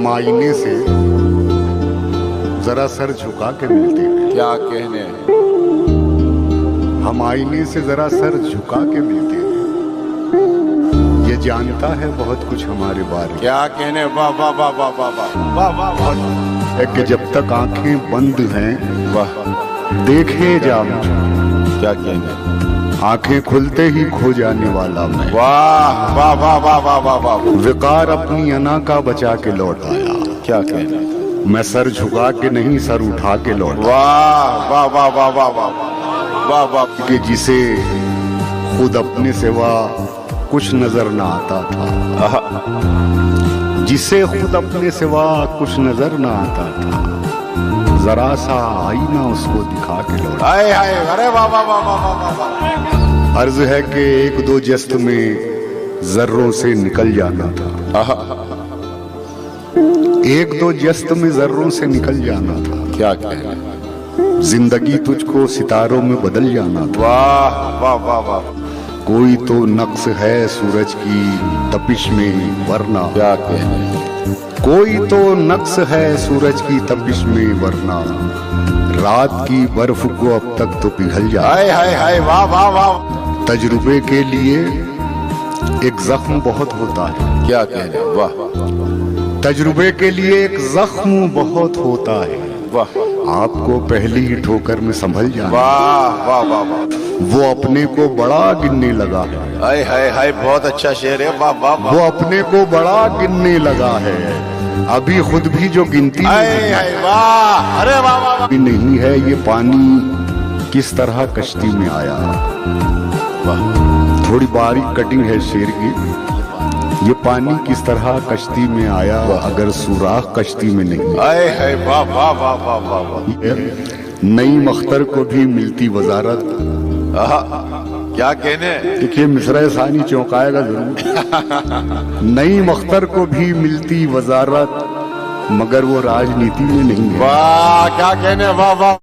हम आईने से जरा सर झुका के मिलते हैं। क्या कहने, हम आईने से जरा सर झुका के मिलते हैं। ये जानता है बहुत कुछ हमारे बारे में। क्या कहने, वाह वाह वाह वाह वाह वाह वाह वाह वाह। है कि जब तक आंखें बंद हैं वाह, देखे जा मुझे, क्या कहने, आंखें खुलते ही खो जाने वाला मैं। वाह वाह वाह वाह वाह वाह वाह। विकार अपनी अना का बचा के लौट आया। क्या कहने, मैं सर झुका के नहीं सर उठा के लौट आया। वाह वाह वाह वाह वाह वाह वाह वाह। कि जिसे खुद अपने सिवा कुछ नजर ना आता था, जिसे खुद अपने सिवा कुछ नजर ना आता था, जरा सा आईना उसको दिखा के लौटा। हाय हाय, अरे वाह वाह वाह वाह वाह वाह। अर्ज है कि एक दो जस्त में जर्रों से निकल जाना था, एक दो जस्त में जर्रों से निकल जाना था। क्या कहने, जिंदगी तुझको सितारों में बदल जाना था। वाह वाह वाह वाह। कोई तो नक्श है सूरज की तपिश में वरना, क्या कहने, कोई तो नक्श है सूरज की तपिश में वरना, रात की बर्फ को अब तक तो पिघल जाए। हाय हाय हाय, वाह वाह वाह। तजुर्बे के लिए एक जख्म बहुत होता है। क्या कहने, वाह तजुर्बे के लिए एक जख्म बहुत होता है। वाह आपको पहली ही ठोकर में संभल जाना। वाह वाह वाह वाह। वो अपने को बड़ा गिनने लगा है। हाय हाय हाय, बहुत अच्छा शेर है, वाह वाह वाह। वो अपने को बड़ा गिनने लगा है, अभी खुद भी जो गिनती हाय हाय, वाह, अरे वाह वाह वाह। भी नहीं है ये पानी किस तरह कश्ती में आया। वाह, थोड़ी बारीक कटिंग है शेर की। ये पानी किस तरह कश्ती में आया अगर सुराख कश्ती में नहीं। हाय हाय, वाह वाह वाह वाह वाह वाह। नई मख्तर को भी मिलती वजारत। क्या कहने, देखिए मिसरा सानी चौंकाएगा जरूर। नई मख्तर को भी मिलती वजारत मगर वो राजनीति में नहीं है। वाह, क्या कहने, वाह वाह।